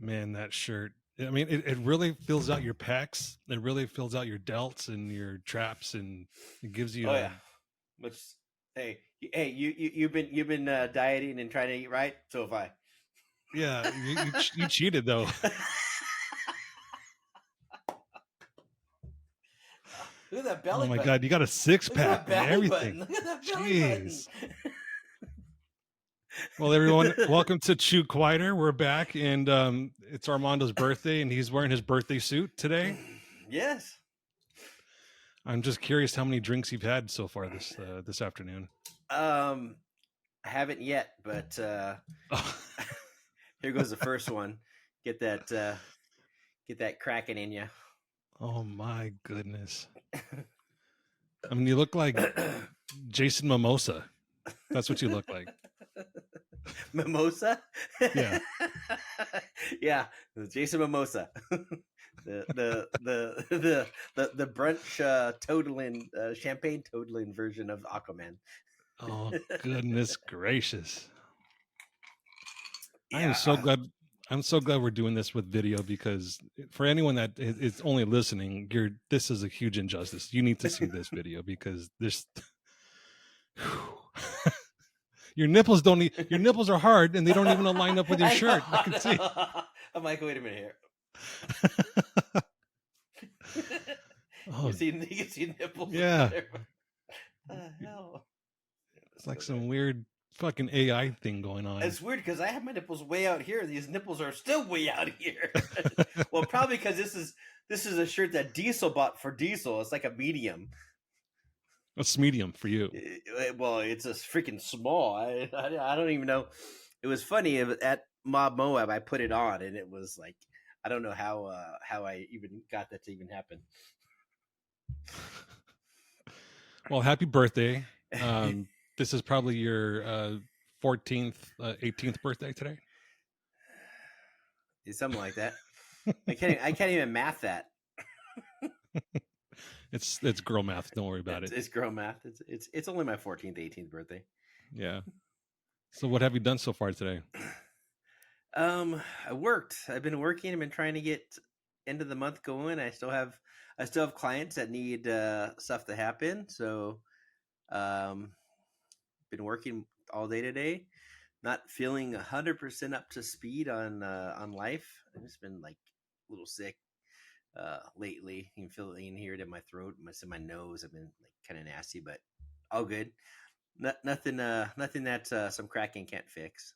Man, that shirt. I mean, it really fills out your pecs. It really fills out your delts and your traps, and it gives you Oh a yeah. Which you've been dieting and trying to eat right. So have I. yeah. You cheated though. Look at that Oh belly my button. god, you got a six Look at pack that and belly everything. button. Look at that belly button. Jeez. Well, everyone, welcome to Chew Quieter. We're back, and it's Armando's birthday, and he's wearing his birthday suit today. Yes. I'm just curious how many drinks you've had so far this afternoon. I haven't yet, but Oh, here goes the first one. Get that cracking in you. oh my goodness! I mean, you look like Jason Mimosa. That's what you look like. Mimosa. Yeah. Yeah, Jason Mimosa. The brunch totaling champagne totaling version of Aquaman. Oh goodness gracious! I am Yeah. so glad. I'm so glad we're doing this with video because for anyone that is only listening, this is a huge injustice. You need to see this video because this your nipples don't need, your nipples are hard and they don't even line up with your shirt. I can see. I'm like, wait a minute here. Oh you see nipples. yeah, Hell. it's That's like so some good. weird fucking AI thing going on. It's weird because I have my nipples way out here. These nipples are still way out here. Well, probably because this is a shirt that Diesel bought for Diesel. It's like a medium. It's medium for you. Well, it's a freaking small. I don't even know. It was funny at Mob Moab. I put it on, and it was like I don't know how I even got that to even happen. Well, happy birthday. This is probably your 14th, 18th birthday today. Something like that. I can't even math that. It's girl math. Don't worry about it. It's girl math. It's only my 14th, 18th birthday. Yeah. So what have you done so far today? I worked. I've been working. I've been trying to get end of the month going. I still have clients that need stuff to happen. So, um, been working all day today. Not feeling 100% up to speed on life. I've just been like a little sick lately. You can hear it in my throat, in my nose. I've been like kind of nasty, but all good. Nothing that some cracking can't fix.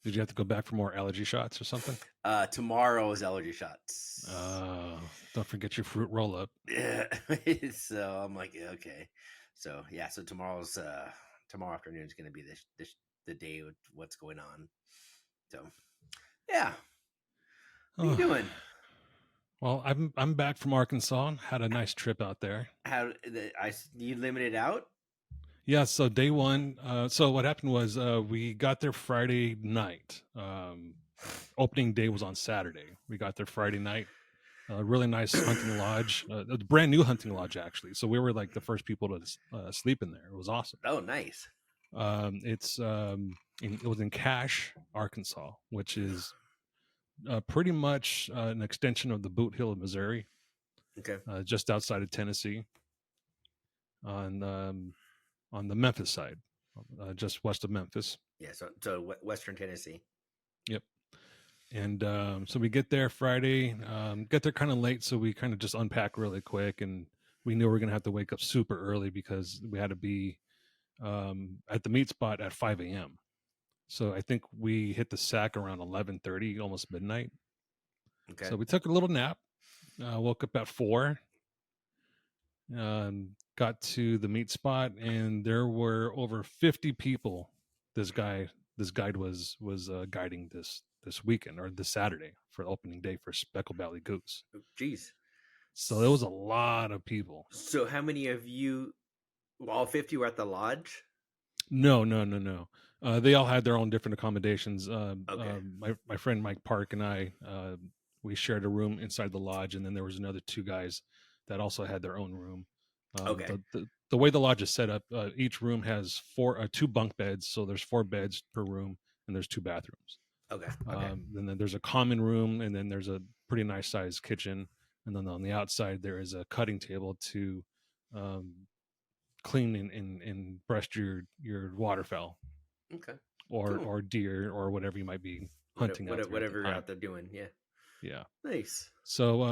Did you have to go back for more allergy shots or something? Tomorrow is allergy shots. Don't forget your fruit roll up. Yeah. So I'm like, okay. So yeah, so tomorrow afternoon is gonna be this the day with what's going on. So yeah. What are you Oh, doing? well, I'm back from Arkansas. Had a nice trip out there. You limited out? Yeah, so day one. So what happened was we got there Friday night. Opening day was on Saturday. We got there Friday night. Really nice hunting lodge, a brand new hunting lodge actually. So we were like the first people to sleep in there. It was awesome. Oh, nice. It was in Cache, Arkansas, which is pretty much an extension of the Boot Hill of Missouri, Okay. just outside of Tennessee, on the Memphis side, just west of Memphis. Yeah. So Western Tennessee. Yep. And so we get there Friday, get there kind of late, so we kind of just unpack really quick, and we knew we were going to have to wake up super early because we had to be at the meat spot at 5 a.m. So I think we hit the sack around 11:30, almost midnight. Okay. So we took a little nap, woke up at 4, got to the meat spot, and there were over 50 people. This guide was guiding this weekend or this Saturday for opening day for Speckled Valley Goose. Oh, geez. So there was a lot of people. So how many of you? All 50 were at the lodge. No. They all had their own different accommodations. Okay. My friend Mike Park and I, we shared a room inside the lodge, and then there was another 2 guys that also had their own room. Okay. The way the lodge is set up, each room has 2 bunk beds, so there's 4 beds per room, and there's 2 bathrooms. Okay. Okay. And then there's a common room, and then there's a pretty nice sized kitchen, and then on the outside there is a cutting table to um, clean and brush your waterfowl Okay. or Cool. deer or whatever you might be Whatever, hunting out there at the whatever you're time. out there doing. Yeah. Yeah. Nice. So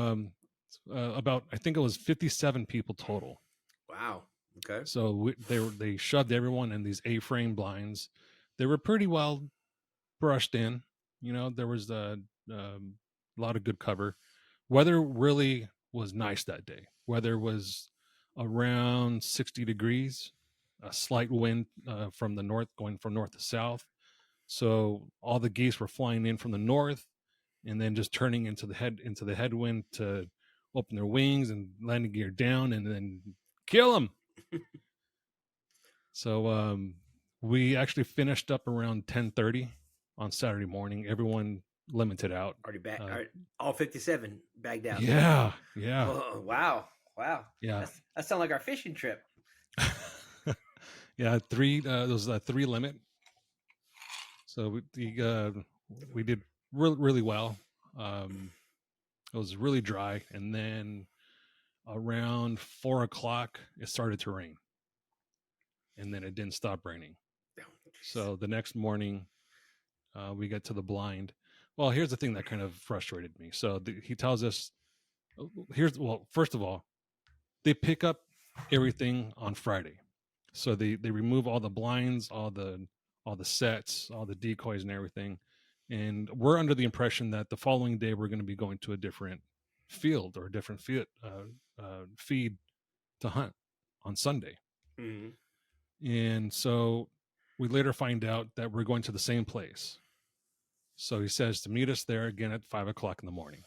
about, I think it was 57 people total. Wow. Okay. So they shoved everyone in these A-frame blinds. They were pretty well brushed in. There was a lot of good cover. Weather really was nice that day. Weather was around 60 degrees, a slight wind from the north, going from north to south. So all the geese were flying in from the north, and then just turning into the headwind to open their wings and landing gear down, and then kill them. So we actually finished up around 10:30 on Saturday morning. Everyone limited out. Already back. All 57 bagged out. Yeah. Oh, wow. Yeah. That sounds like our fishing trip. Yeah, three. There was a 3 limit. So we did really well. It was really dry, and then around 4:00 it started to rain, and then it didn't stop raining. So the next morning, we get to the blind. Well, here's the thing that kind of frustrated me. So he tells us, first of all, they pick up everything on Friday. So they remove all the blinds, all the sets, all the decoys and everything. And we're under the impression that the following day we're going to be going to a different field or a different feed to hunt on Sunday. Mm-hmm. And so we later find out that we're going to the same place. So he says to meet us there again at 5:00 in the morning.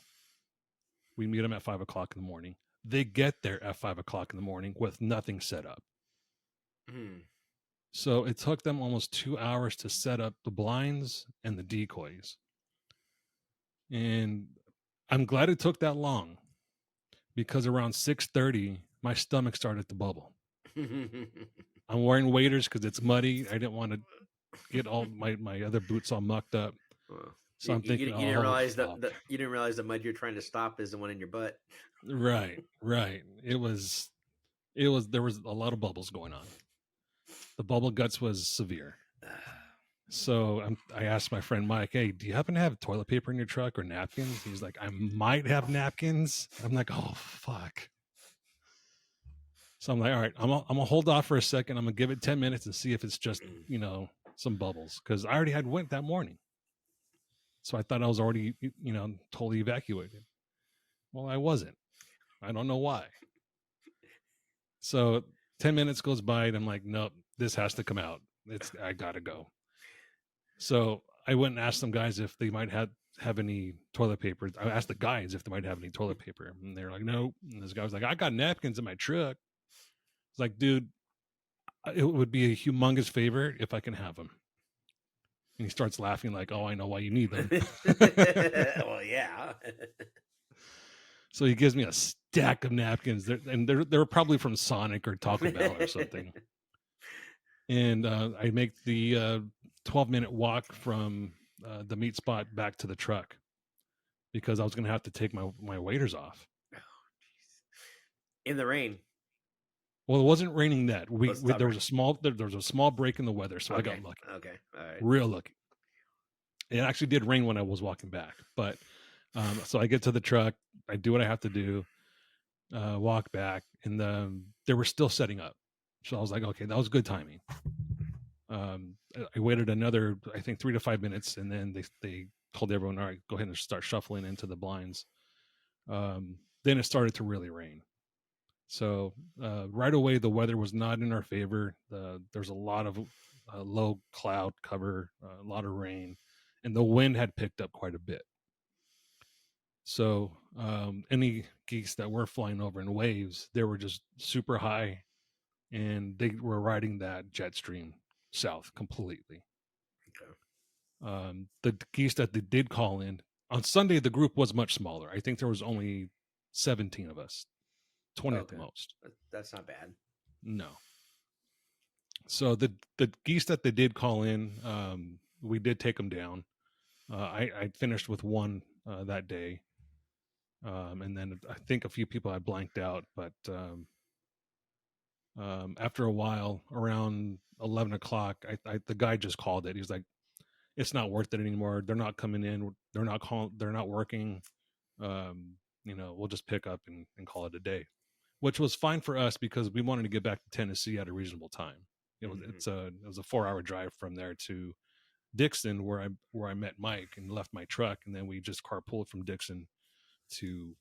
We meet them at 5:00 in the morning. They get there at 5:00 in the morning with nothing set up. Mm. So it took them almost 2 hours to set up the blinds and the decoys. And I'm glad it took that long, because around 6:30, my stomach started to bubble. I'm wearing waders because it's muddy. I didn't want to get all my other boots all mucked up. So I'm thinking, you didn't realize you didn't realize the mud you're trying to stop is the one in your butt. Right. There was a lot of bubbles going on. The bubble guts was severe. So I asked my friend Mike, "Hey, do you happen to have toilet paper in your truck or napkins?" He's like, "I might have napkins." I'm like, "Oh fuck." So I'm like, "All right, I'm gonna hold off for a second. I'm gonna give it 10 minutes and see if it's just some bubbles, because I already had went that morning. So I thought I was already totally evacuated. Well, I wasn't. I don't know why. So 10 minutes goes by and I'm like, nope, this has to come out. I gotta go. So I went and asked some guys if they might have any toilet paper. I asked the guys if they might have any toilet paper, and they're like, nope. And this guy was like, I got napkins in my truck. It's like, dude, it would be a humongous favor if I can have them. And he starts laughing like, oh, I know why you need them. Well, yeah. So he gives me a stack of napkins, they're probably from Sonic or Taco Bell or something. And I make the 12-minute walk from the meat spot back to the truck, because I was going to have to take my waders off. Oh, in the rain. Well, it wasn't raining that. There was a small break in the weather, so okay. I got lucky. Okay, all right. Real lucky. It actually did rain when I was walking back, but so I get to the truck, I do what I have to do, walk back, and they were still setting up. So I was like, okay, that was good timing. I waited another, I think, 3 to 5 minutes, and then they told everyone, all right, go ahead and start shuffling into the blinds. Then it started to really rain. So right away, the weather was not in our favor. There's a lot of low cloud cover, a lot of rain, and the wind had picked up quite a bit. So any geese that were flying over in waves, they were just super high, and they were riding that jet stream south completely. Okay. The geese that they did call in on Sunday, the group was much smaller. I think there was only 17 of us, 20 at the most. That's not bad. No. So the geese that they did call in, we did take them down. I finished with one that day, and then I think a few people I blanked out. But after a while, around 11 o'clock, the guy just called it. He's like, "It's not worth it anymore. They're not coming in. They're not calling. They're not working. We'll just pick up and call it a day," which was fine for us because we wanted to get back to Tennessee at a reasonable time. It was a 4-hour drive from there to Dixon, where I met Mike and left my truck, and then we just carpooled from Dixon to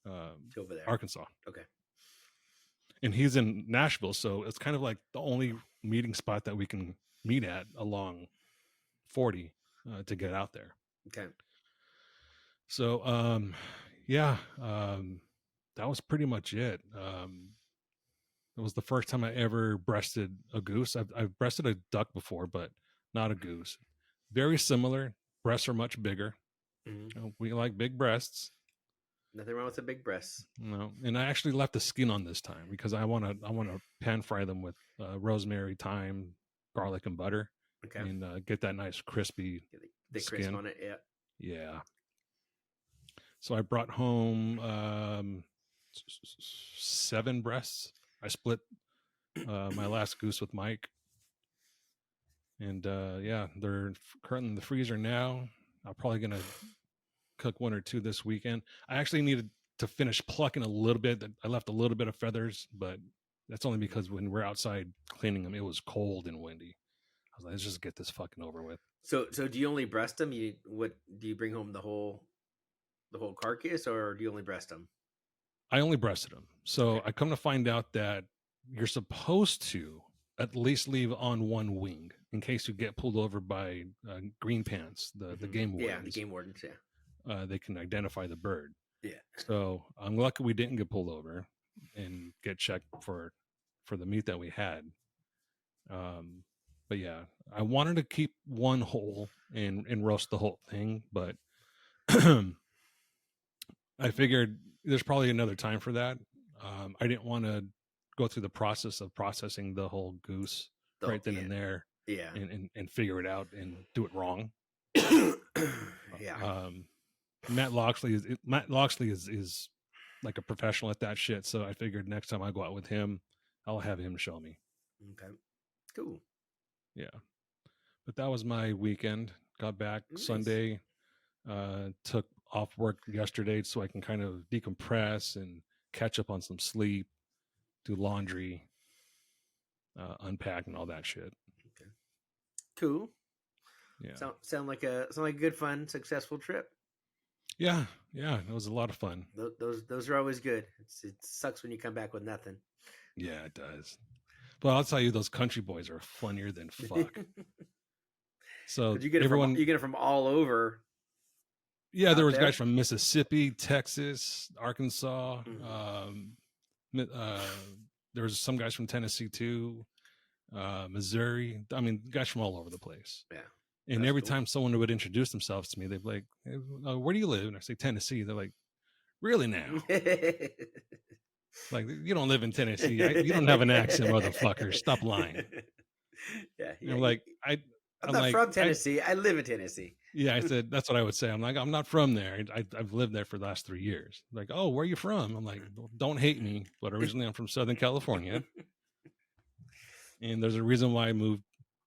over there. Arkansas. Okay. And he's in Nashville, so it's kind of like the only meeting spot that we can meet at along 40 to get out there. Okay. So that was pretty much it. It was the first time I ever breasted a goose. I've breasted a duck before, but not a goose. Very similar. Breasts are much bigger. Mm-hmm. We like big breasts. Nothing wrong with the big breasts. No, and I actually left the skin on this time because I want to pan fry them with rosemary, thyme, garlic, and butter. Okay. And get that nice crispy the skin crisp on it. Yeah. Yeah. So I brought home 7 breasts. I split my last goose with Mike. And they're currently in the freezer now. I'm probably going to cook 1 or 2 this weekend. I actually needed to finish plucking a little bit. I left a little bit of feathers, but that's only because when we're outside cleaning them, it was cold and windy. I was like, let's just get this fucking over with. So do you only breast them? Do you bring home the whole carcass, or do you only breast them? I only breasted them. So okay. I come to find out that you're supposed to at least leave on one wing in case you get pulled over by green pants, the game wardens. Yeah, the game wardens, yeah. They can identify the bird. Yeah. So I'm lucky we didn't get pulled over and get checked for the meat that we had. But yeah, I wanted to keep one whole and roast the whole thing, but I figured there's probably another time for that. I didn't want to go through the process of processing the whole goose right then and there, and figure it out and do it wrong. Yeah. Matt Loxley is like a professional at that shit. So I figured next time I go out with him, I'll have him show me. Okay. Cool. Yeah. But that was my weekend. Got back Sunday, took off work yesterday so I can kind of decompress and catch up on some sleep, do laundry, unpack and all that shit. Okay. Cool. Yeah. Sound like a good, fun, successful trip. Yeah. It was a lot of fun. Those are always good. It sucks when you come back with nothing. Yeah, it does. But I'll tell you, those country boys are funnier than fuck. So you get it from all over. Yeah, there was guys from Mississippi, Texas, Arkansas. There was some guys from Tennessee too, Missouri. I mean, guys from all over the place. Yeah. And every time someone would introduce themselves to me, they'd be like, hey, "Where do you live?" And I say, "Tennessee." They're like, "Really now?" Like, you don't live in Tennessee. You don't have an accent, motherfucker. Stop lying. Yeah. You know, like I'm not from Tennessee. I live in Tennessee. Yeah, I said that's what I would say. I'm like, I'm not from there. I've lived there for the last 3 years. Like, oh, where are you from? I'm like, don't hate me, but originally I'm from Southern California, and there's a reason why I moved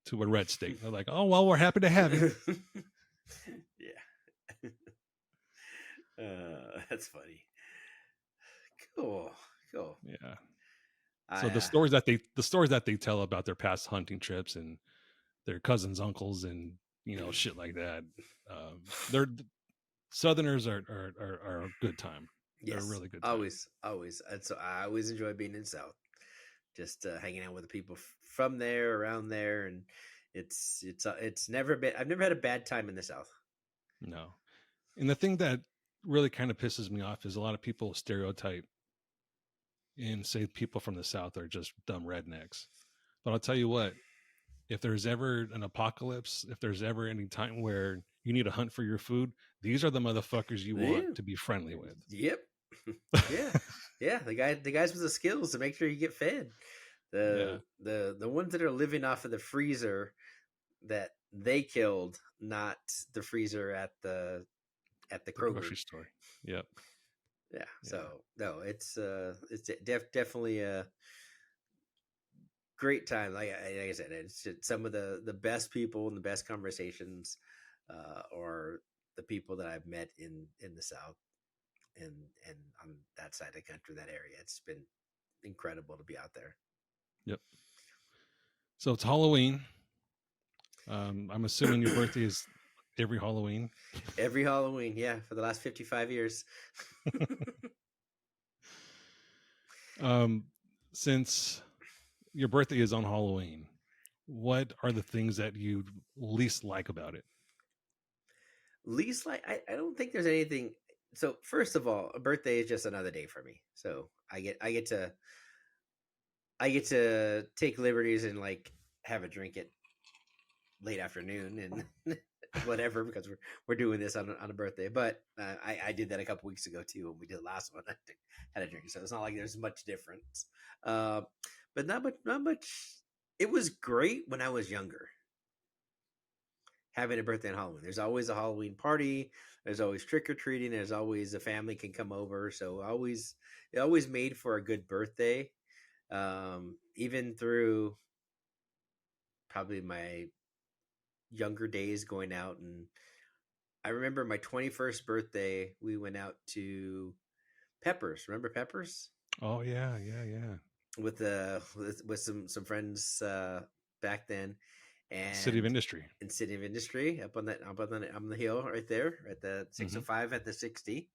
to a red state. They're like, oh, well, we're happy to have you. Yeah, that's funny. Cool. Yeah. So the stories that they tell about their past hunting trips and their cousins, uncles, and shit like that. They're Southerners are a good time. Yes, they're a really good time. Always. So I always enjoy being in the South, just hanging out with the people from there, around there, and it's never been. I've never had a bad time in the South. No, and the thing that really kind of pisses me off is a lot of people stereotype and say people from the South are just dumb rednecks. But I'll tell you what. If there's ever an apocalypse, if there's ever any time where you need to hunt for your food, these are the motherfuckers you want to be friendly with. Yep. Yeah. The guys with the skills to make sure you get fed. The ones that are living off of the freezer that they killed, not the freezer at the The Kroger. grocery store. Yep. Yeah. So no, it's definitely a great time. Like I said, it's just some of the best people and the best conversations, are the people that I've met in the South and on that side of the country, that area. It's been incredible to be out there. Yep. So it's Halloween. I'm assuming your birthday is every Halloween. Every Halloween, yeah, for the last 55 years. Since your birthday is on Halloween, what are the things that you least like about it? Least like I don't think there's anything. So first of all, a birthday is just another day for me. So I get to take liberties and like have a drink at late afternoon and whatever, because we're doing this on a birthday. But I did that a couple weeks ago too when we did the last one. I had a drink, so it's not like there's much difference. But not much. It was great when I was younger, having a birthday on Halloween. There's always a Halloween party. There's always trick or treating. There's always a family can come over. So it always made for a good birthday. Even through probably my younger days going out, and I remember my 21st birthday, we went out to Peppers. Remember Peppers? Oh yeah. With some friends back then, and City of Industry. in City of Industry up on the hill right there at the 605 at the 60.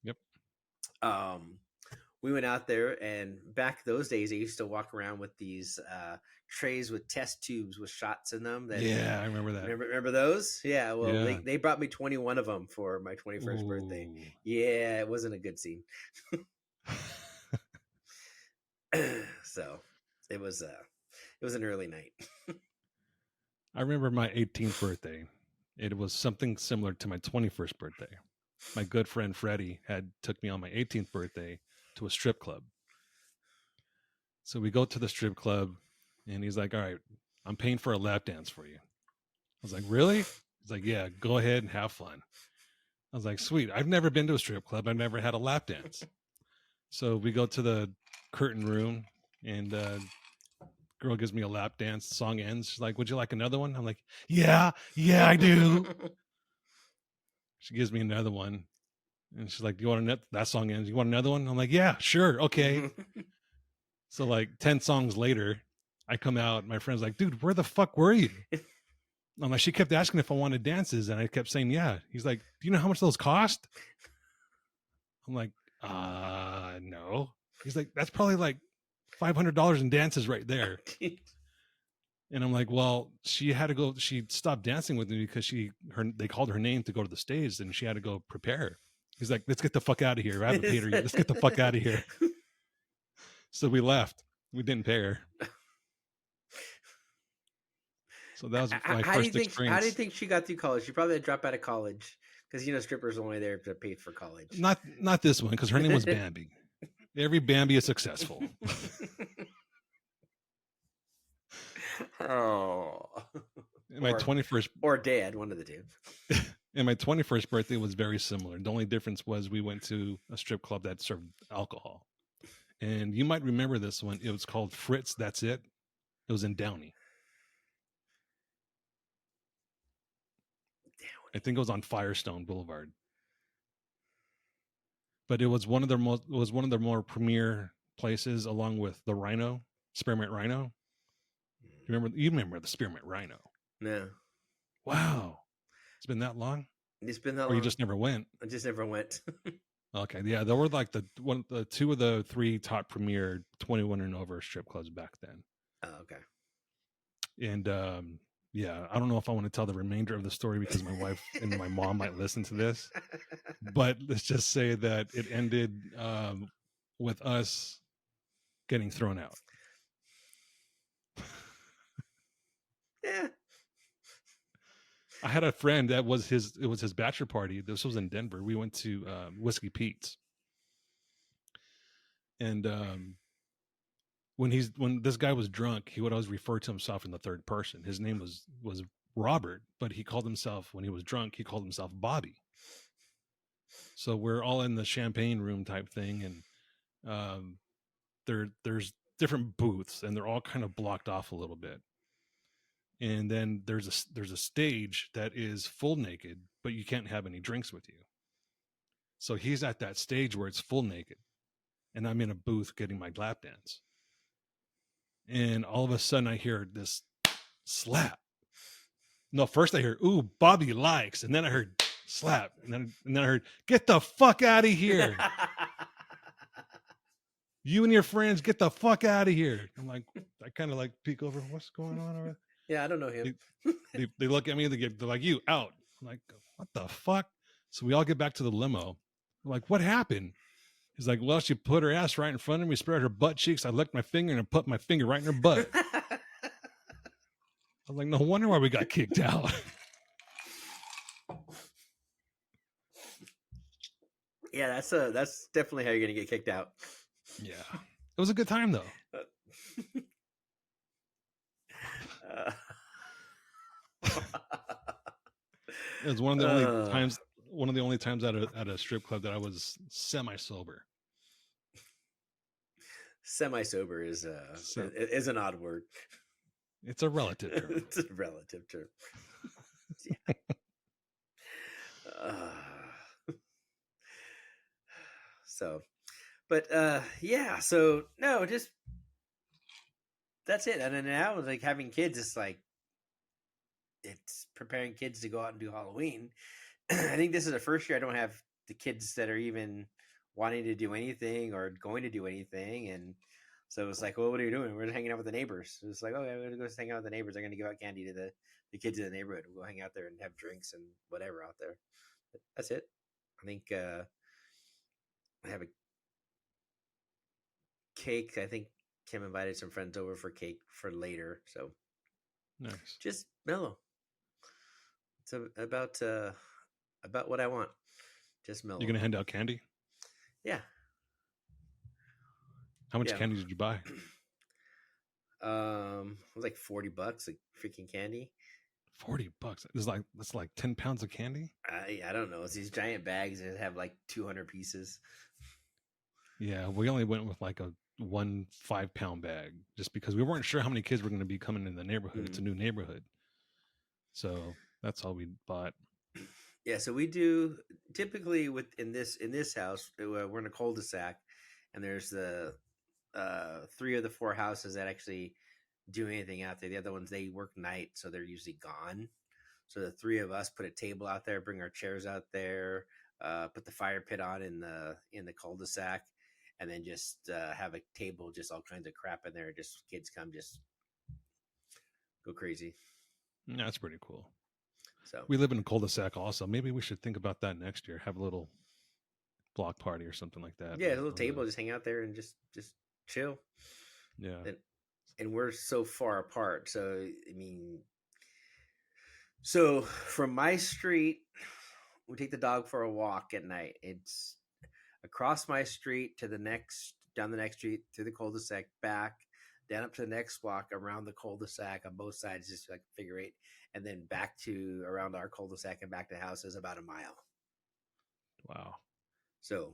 Yep. We went out there, and back those days, I used to walk around with these trays with test tubes with shots in them. Yeah, I remember that. Remember those? Yeah. Well, Yeah. they brought me 21 of them for my 21st birthday. Ooh. Yeah, it wasn't a good scene. So it was an early night. I remember my 18th birthday. It was something similar to my 21st birthday. My good friend Freddie had took me on my 18th birthday to a strip club. So we go to the strip club, and he's like, "All right, I'm paying for a lap dance for you." I was like, "Really?" He's like, "Yeah, go ahead and have fun." I was like, "Sweet. I've never been to a strip club. I've never had a lap dance." So we go to the curtain room, and girl gives me a lap dance. Song ends. She's like, "Would you like another one?" I'm like, yeah, I do." She gives me another one, and she's like, "Do you want that song ends? You want another one?" I'm like, "Yeah, sure, okay." So like 10 songs later, I come out. My friend's like, "Dude, where the fuck were you?" I'm like, she kept asking if I wanted dances, and I kept saying, "Yeah." He's like, "Do you know how much those cost?" I'm like, no. He's like, "That's probably like $500 in dances right there." And I'm like, "Well, she had to go. She stopped dancing with me because they called her name to go to the stage, and she had to go prepare." He's like, "Let's get the fuck out of here. I haven't paid her yet. Let's get the fuck out of here." So we left. We didn't pay her. So that was my first experience. How do you think she got through college? She probably had dropped out of college because strippers are only there to pay for college. Not this one, because her name was Bambi. Every Bambi is successful. Oh. And my 21st or dad, one of the two. And my 21st birthday was very similar. The only difference was we went to a strip club that served alcohol. And you might remember this one. It was called Fritz. That's it. It was in Downey. I think it was on Firestone Boulevard. But it was one of their more premier places, along with the Rhino, Spearmint Rhino. You remember the Spearmint Rhino? No. Wow. It's been that long? It's been that long. Or you just never went? I just never went. Okay, yeah, there were like the two of the three top premier 21 and over strip clubs back then. Oh, okay. And yeah, I don't know if I want to tell the remainder of the story because my wife and my mom might listen to this. But let's just say that it ended with us getting thrown out. Yeah. I had a friend that was his bachelor party. This was in Denver. We went to Whiskey Pete's. And when this guy was drunk, he would always refer to himself in the third person. His name was Robert, but he called himself, when he was drunk, he called himself Bobby. So we're all in the champagne room type thing, and there's different booths, and they're all kind of blocked off a little bit. And then there's a stage that is full naked, but you can't have any drinks with you. So he's at that stage where it's full naked, and I'm in a booth getting my lap dance. And all of a sudden I hear this slap. No, first I hear, "Ooh, Bobby likes," and then I heard slap, and then I heard, "Get the fuck out of here. You and your friends, get the fuck out of here." I'm like, I kind of like peek over, what's going on over there? Yeah, I don't know him. They look at me, they're like, "You out." I'm like, what the fuck? So we all get back to the limo. I'm like, what happened? He's like, well, she put her ass right in front of me, spread her butt cheeks. I licked my finger and put my finger right in her butt. I was like, no wonder why we got kicked out. Yeah, that's definitely how you're gonna get kicked out. Yeah, it was a good time though. It was one of the only times at a strip club that I was semi-sober. Semi-sober is an odd word. It's a relative term. It's a relative term. Yeah. So, but yeah. So no, just that's it. And then now, like having kids, it's preparing kids to go out and do Halloween. I think this is the first year I don't have the kids that are even wanting to do anything or going to do anything. And so it's like, well, what are you doing? We're just hanging out with the neighbors. So it's like, okay, we're going to go hang out with the neighbors. They're going to give out candy to the kids in the neighborhood. We'll go hang out there and have drinks and whatever out there. But that's it. I think I have a cake. I think Kim invited some friends over for cake for later. So nice. Just mellow. It's about what I want. Just mellow. You're gonna hand out candy? Yeah. How much candy did you buy? It was like $40, like freaking candy. $40. That's like 10 pounds of candy. I don't know. It's these giant bags that have like 200 pieces. Yeah, we only went with like a 1 5-pound bag just because we weren't sure how many kids were going to be coming in the neighborhood. It's a new neighborhood, so that's all we bought. Yeah, so we do typically in this house. We're in a cul-de-sac, and there's the 3 of the 4 houses that actually do anything out there. The other ones, they work night, so they're usually gone. So the 3 of us put a table out there, bring our chairs out there, put the fire pit on in the cul-de-sac, and then just have a table, just all kinds of crap in there. Just kids come, just go crazy. That's pretty cool. So we live in a cul-de-sac also. Maybe we should think about that next year. Have a little block party or something like that. Yeah, a little table, just hang out there and just chill. Yeah. And we're so far apart. So, I mean, so from my street, we take the dog for a walk at night. It's across my street to down the next street, through the cul-de-sac, back, down up to the next walk, around the cul-de-sac on both sides, just like figure 8, and then back to around our cul-de-sac and back to the house is about a mile. Wow. So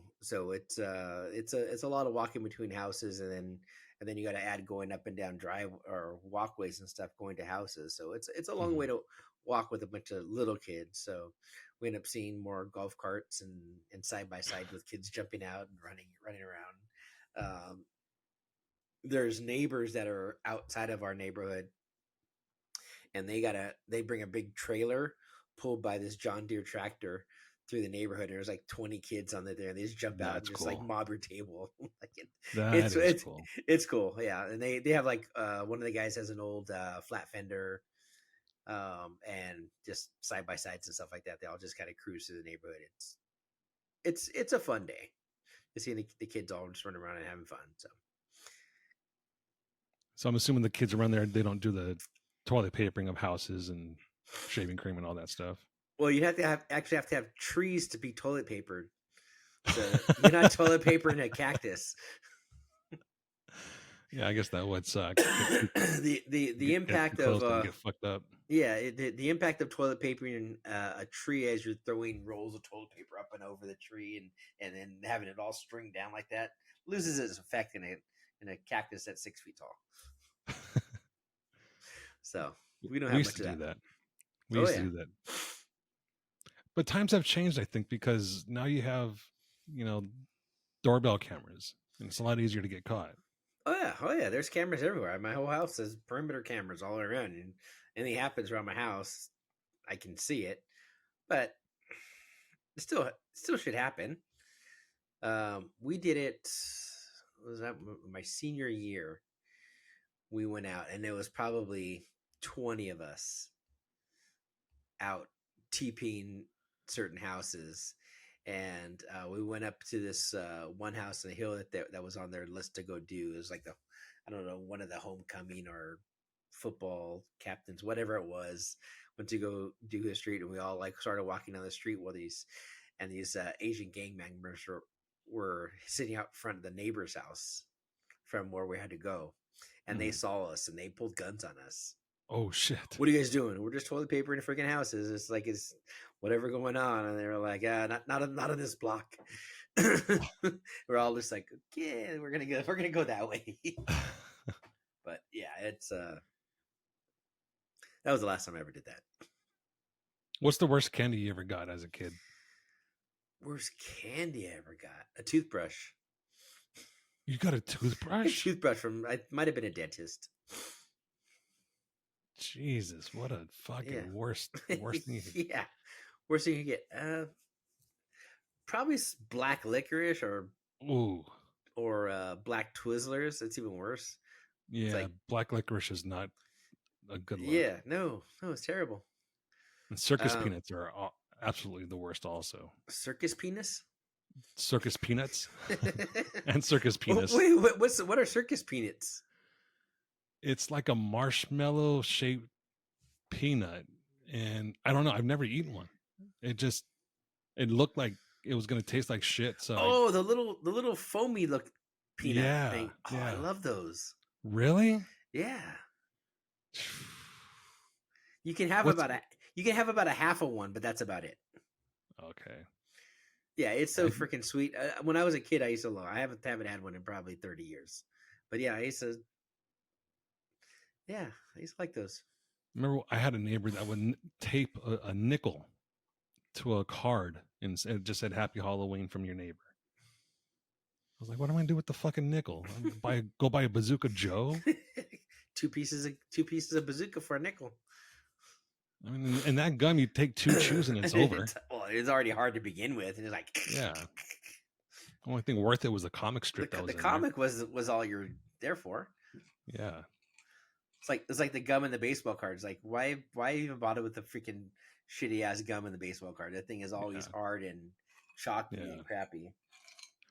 it's a lot of walking between houses, and then you got to add going up and down drive or walkways and stuff going to houses. So it's a long way to walk with a bunch of little kids. So we end up seeing more golf carts and side by side with kids jumping out and running around. There's neighbors that are outside of our neighborhood, and they bring a big trailer pulled by this John Deere tractor through the neighborhood, and there's like 20 kids on there, and they just jump out and just like mob your table. It's cool. It's cool, yeah. And they have like one of the guys has an old flat fender, and just side by sides and stuff like that. They all just kind of cruise through the neighborhood. It's a fun day to see the kids all just running around and having fun. So I'm assuming the kids around there, they don't do the toilet papering of houses and shaving cream and all that stuff. Well, you have to have trees to be toilet papered. So you're not toilet papering a cactus. Yeah, I guess that would suck. The Get too impact close of and get fucked up. yeah, the impact of toilet paper in a tree as you're throwing rolls of toilet paper up and over the tree and then having it all string down like that loses its effect in a cactus that's 6 feet tall. So we don't We have used much to of do that. that. We Oh used to yeah, do that. But times have changed, I think, because now you have, you know, doorbell cameras, and it's a lot easier to get caught. oh yeah. There's cameras everywhere. My whole house has perimeter cameras all around, and anything happens around my house, I can see it. But it still should happen. We did it. Was that my senior year? We went out, and there was probably 20 of us out TPing certain houses, and we went up to this one house on the hill that was on their list to go do. It was like I don't know, one of the homecoming or football captains, whatever it was, went to go do the street, and we all like started walking down the street while these Asian gang members were sitting out front of the neighbor's house from where we had to go, and they saw us and they pulled guns on us. Oh shit! What are you guys doing? We're just toilet paper in freaking houses. It's like it's whatever going on, and they were like, not on this block. We're all just like, okay, we're gonna go that way. But yeah, it's that was the last time I ever did that. What's the worst candy you ever got as a kid? Worst candy I ever got? A toothbrush. You got a A toothbrush? toothbrush from I might have been a dentist. Jesus, what a fucking Yeah. worst thing you could... Yeah, worst thing you could get. Probably black licorice Ooh, or black Twizzlers. That's even worse. yeah, like- black licorice is not a good look. Yeah, no, it's terrible. And circus peanuts are absolutely the worst also. Circus penis? Circus peanuts and circus penis. Wait, what are circus peanuts? It's like a marshmallow shaped peanut, and I don't know, I've never eaten one. It looked like it was going to taste like shit. So the little foamy look peanut Yeah, thing. Oh, I yeah. love those. Really? Yeah. You can have What's- about a half of one, but that's about it. Okay. Yeah, it's so I- freaking sweet. When I was a kid, I used to love. I haven't had one in probably 30 years, but yeah, I used to like those. Remember, I had a neighbor that would tape a nickel to a card and it just said "Happy Halloween" from your neighbor. I was like, "What am I gonna do with the fucking nickel? Go buy a Bazooka Joe?" two pieces of bazooka for a nickel. I mean, in that gum, you take 2 chews and it's over. It's already hard to begin with, and it's like Yeah. The only thing worth it was the comic strip that was the in comic was all you're there for. there. Yeah. It's like the gum in the baseball cards. Like why even bother with the freaking shitty ass gum in the baseball card? That thing is always hard and chalky and crappy.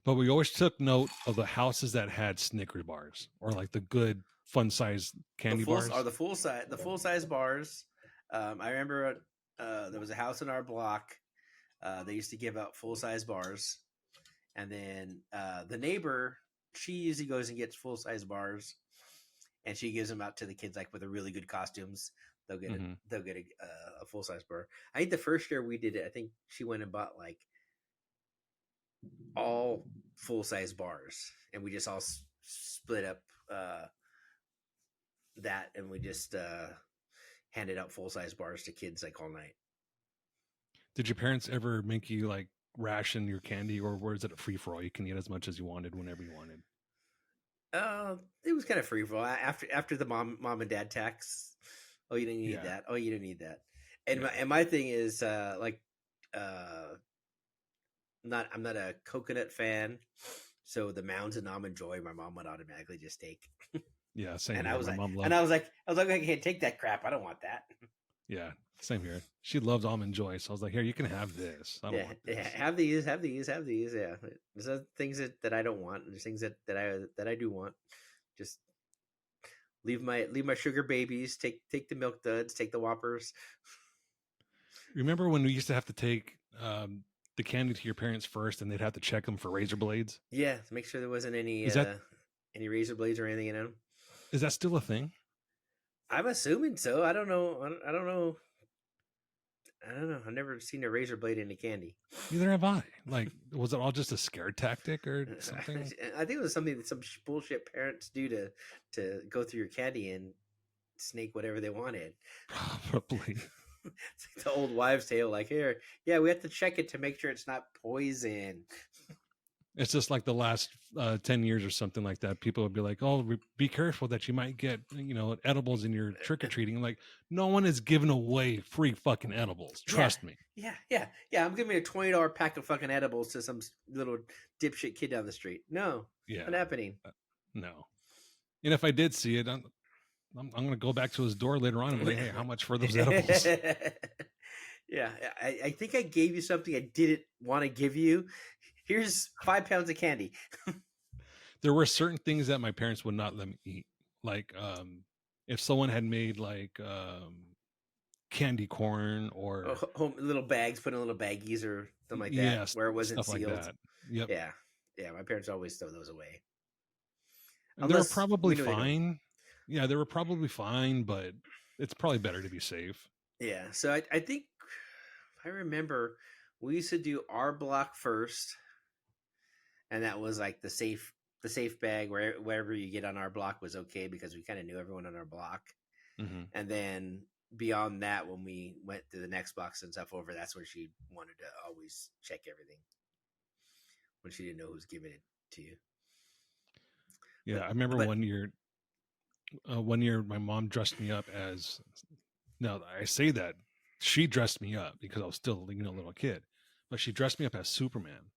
But we always took note of the houses that had Snickers bars or like the good fun size candy bars. Or the full size bars. I remember there was a house in our block. They used to give out full size bars, and then the neighbor, she usually goes and gets full size bars, and she gives them out to the kids like with the really good costumes. They'll get a full size bar. I think the first year we did it, I think she went and bought like all full size bars, and we just all split up that, and we just handed out full size bars to kids like all night. Did your parents ever make you like ration your candy, or was it a free for all? You can eat as much as you wanted whenever you wanted. It was kind of free for all. After the mom and dad tax. Oh, you didn't need that. Oh, you didn't need that. And my thing is I'm not a coconut fan, so the Mounds and Almond Joy my mom would automatically just take. Yeah, same. And here. I was My mom like, I was like, I can't take that crap. I don't want that. Yeah, same here. She loves Almond Joy, so I was like, here, you can have this. I don't want this. Yeah, have these. Yeah, there's things that I don't want, and there's things that I do want. Just leave my sugar babies. Take the Milk Duds. Take the Whoppers. Remember when we used to have to take the candy to your parents first, and they'd have to check them for razor blades? Yeah, to make sure there wasn't any Is that Any razor blades or anything in them? Is that still a thing? I'm assuming so. I don't know. I don't know. I don't know. I've never seen a razor blade in a candy. Neither have I. Like, was it all just a scare tactic or something? I think it was something that some bullshit parents do to go through your candy and snake whatever they wanted. Probably. It's like the old wives' tale. Like, here, yeah, we have to check it to make sure it's not poison. It's just like the last 10 years or something like that. People would be like, oh, be careful that you might get, edibles in your trick-or-treating. Like, no one is giving away free fucking edibles. Trust me. Yeah. I'm giving a $20 pack of fucking edibles to some little dipshit kid down the street. No, not happening. No. And if I did see it, I'm going to go back to his door later on and be like, hey, how much for those edibles? Yeah, I think I gave you something I didn't want to give you. Here's 5 pounds of candy. There were certain things that my parents would not let me eat. Like if someone had made like candy corn or little bags, put in little baggies or something like that, where it wasn't sealed. Like that. Yep. Yeah. My parents always throw those away. They were probably fine. Yeah, they were probably fine, but it's probably better to be safe. Yeah. So I think if I remember, we used to do our block first, and that was like the safe bag wherever you get on our block was okay because we kind of knew everyone on our block. Mm-hmm. And then beyond that, when we went to the next blocks and stuff over, that's where she wanted to always check everything when she didn't know who was giving it to you. Yeah, I remember one year my mom dressed me up as. Now I say that she dressed me up because I was still a little kid, but she dressed me up as Superman.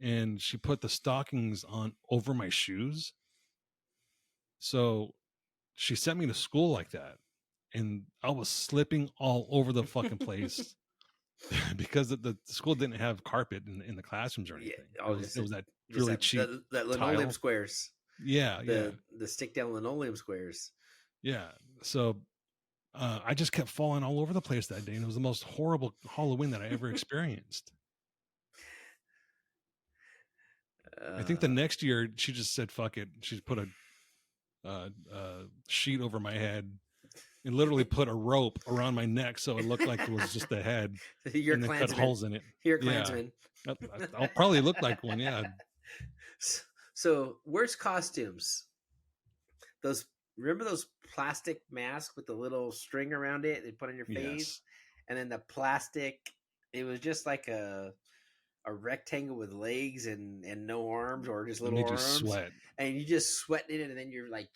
And she put the stockings on over my shoes. So she sent me to school like that. And I was slipping all over the fucking place because the school didn't have carpet in the classrooms or anything. Yeah, it was that really cheap. That linoleum tile. Squares. Yeah. The stick down linoleum squares. Yeah. So I just kept falling all over the place that day. And it was the most horrible Halloween that I ever experienced. I think the next year she just said, fuck it. She just put a sheet over my head and literally put a rope around my neck so it looked like it was just the head. You're and then cut holes in it. You're a Klansman. Yeah. I'll probably look like one, yeah. So worst costumes. Remember those plastic masks with the little string around it they put on your face? Yes. And then the plastic, it was just like a rectangle with legs and no arms or just little arms. Sweat. And you just sweat in it, and then you're like,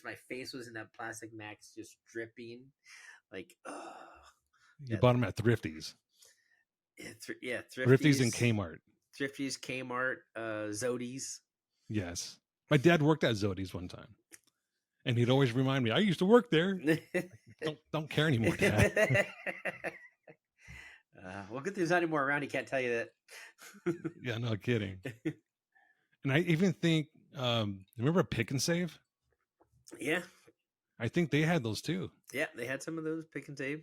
my face was in that plastic mask just dripping. Like, you bought them at Thrifties. Yeah, Thrifties and Kmart. Thrifties, Kmart, Zodies. Yes. My dad worked at Zodies one time. And he'd always remind me, I used to work there. don't care anymore, Dad. Well, good thing there's not anymore around. He can't tell you that. Yeah, no kidding. And I even think, remember Pick and Save? Yeah. I think they had those too. Yeah, they had some of those Pick and Save.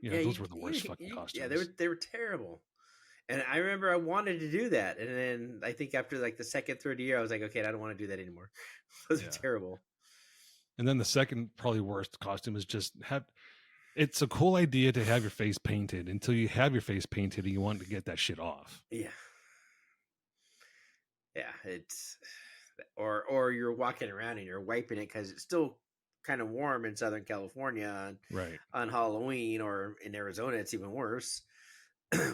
Yeah, those were the worst fucking costumes. Yeah, they were terrible. And I remember I wanted to do that. And then I think after like the second, third year, I was like, okay, I don't want to do that anymore. Those are terrible. And then the second, probably worst costume is just it's a cool idea to have your face painted until you have your face painted and you want to get that shit off. Yeah. Yeah. It's, or you're walking around and you're wiping it because it's still kind of warm in Southern California on Halloween, or in Arizona, it's even worse.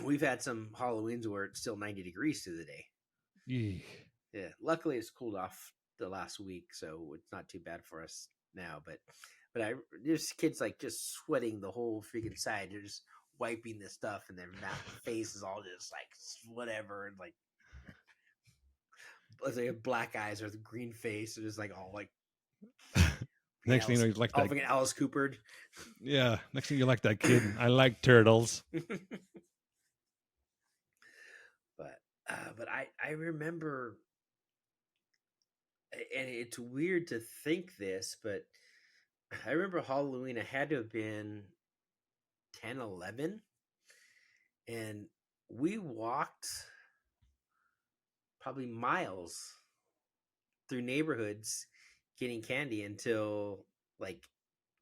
We've had some Halloweens where it's still 90 degrees through the day. Yeah. Luckily it's cooled off the last week, so it's not too bad for us now, but there's kids like just sweating the whole freaking side. They're just wiping this stuff, and their face is all just like whatever, and like they have black eyes or the green face, and just like all like. Next thing you know, you're like that. Fucking Alice Coopered. Yeah. Next thing you're like that kid. I like turtles. But I remember, and it's weird to think this, but I remember Halloween, I had to have been 10, 11. And we walked probably miles through neighborhoods getting candy until like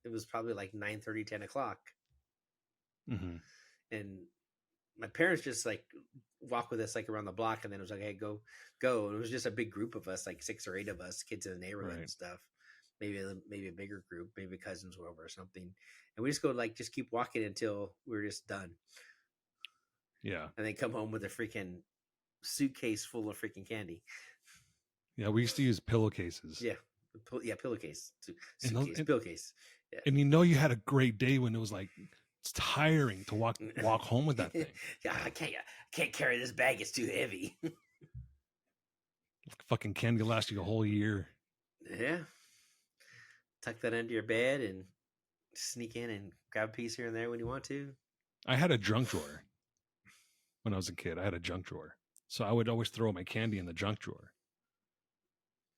it was probably like 9:30, 10 o'clock. Mm-hmm. And my parents just like walk with us like around the block, and then it was like, hey, go. And it was just a big group of us, like 6 or 8 of us, kids in the neighborhood and Right. stuff. Maybe a bigger group, maybe cousins were over or something. And we just go like just keep walking until we were just done. Yeah. And then come home with a freaking suitcase full of freaking candy. Yeah. We used to use pillowcases. Yeah. Pillowcase. And those- Suitcase, pillowcase. Yeah. And you know you had a great day when it was like it's tiring to walk home with that thing. Yeah, I can't carry this bag, it's too heavy. Fucking candy lasts you a whole year. Yeah. Tuck that under your bed and sneak in and grab a piece here and there when you want to. I had a junk drawer when I was a kid. I had a junk drawer. So I would always throw my candy in the junk drawer.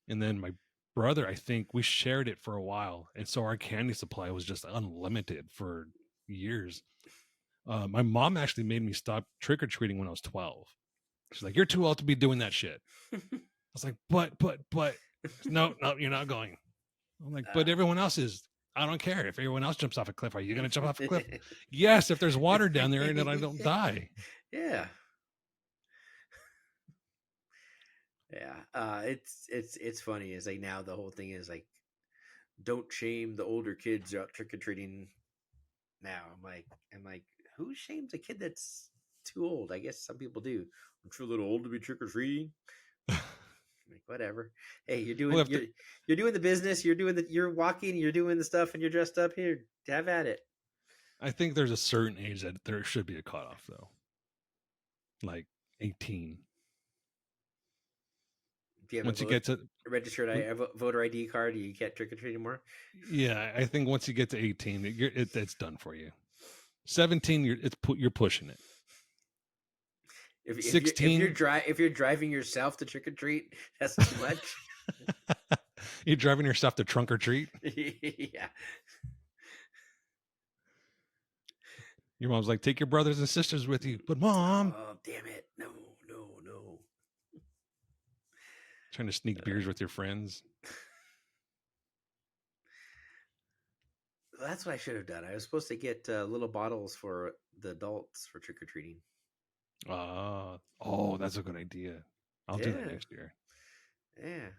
And then my brother, I think we shared it for a while. And so our candy supply was just unlimited for years. My mom actually made me stop trick-or-treating when I was 12. She's like, you're too old to be doing that shit. I was like, but no, you're not going. I'm like, but everyone else is. I don't care if everyone else jumps off a cliff. Are you going to jump off a cliff? Yes, if there's water down there and I don't die. Yeah. Yeah. It's funny. It's like now the whole thing is like, don't shame the older kids out trick or treating. Now I'm like, who shames a kid that's too old? I guess some people do. I'm too little old to be trick or treating. Like whatever. Hey, you're doing you're doing the business. You're walking. You're doing the stuff, and you're dressed up. Here, have at it. I think there's a certain age that there should be a cutoff, though. Like 18. If you have once you get to a registered voter ID card, you can't trick or treat anymore. Yeah, I think once you get to 18, it's done for you. 17, you're pushing it. If 16, if you're driving yourself to trick or treat, that's too much. You're driving yourself to trunk or treat. Yeah. Your mom's like, take your brothers and sisters with you, but mom, oh damn it, no. Trying to sneak beers with your friends. That's what I should have done. I was supposed to get little bottles for the adults for trick or treating. Oh, that's a good idea. I'll do that next year. Yeah,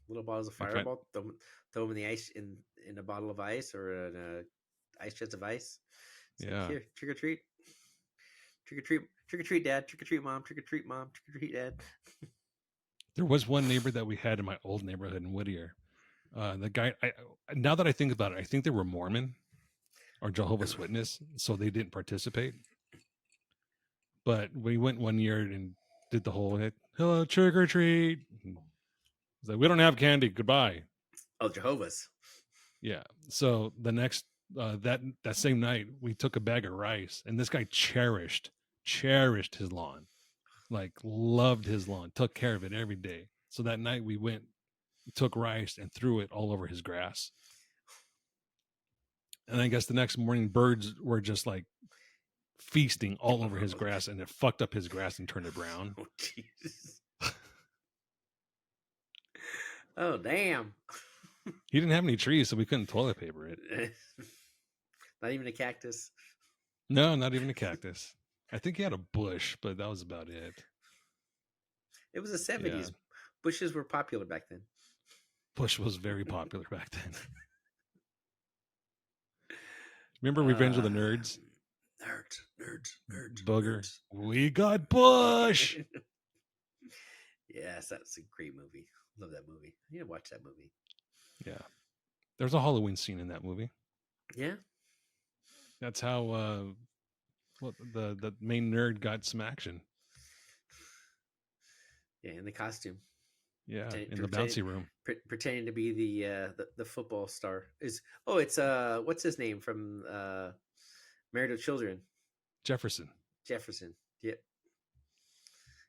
little bottles of Fireball. Throw them in the ice in a bottle of ice or an ice chest of ice. It's yeah. Like, here, trick or treat. Trick or treat, Dad. Trick or treat, Mom. Trick or treat, Mom. Trick or treat, Dad. There was one neighbor that we had in my old neighborhood in Whittier. The guy, now that I think about it, I think they were Mormon or Jehovah's Witness, so they didn't participate. But we went one year and did the whole hello trick or treat. It's like, we don't have candy. Goodbye. Oh, Jehovah's. Yeah. So the next that same night, we took a bag of rice, and this guy cherished his lawn, like loved his lawn, took care of it every day. So that night we went, took rice and threw it all over his grass. And I guess the next morning, birds were just like feasting all over his grass, and it fucked up his grass and turned it brown. Oh, Jesus. Oh, damn. He didn't have any trees, so we couldn't toilet paper it. Not even a cactus. No, not even a cactus. I think he had a bush, but that was about it. It was the 70s. Yeah. Bushes were popular back then. Bush was very popular back then. Remember Revenge of the Nerds? Nerds. Booger. Nerds. We got Bush. Yes, that's a great movie. Love that movie. I need to watch that movie. Yeah. There's a Halloween scene in that movie. Yeah. That's how the main nerd got some action. Yeah, in the costume. Yeah, in the bouncy room. Pretending to be the football star. It's what's his name from Married with Children? Jefferson. Yep.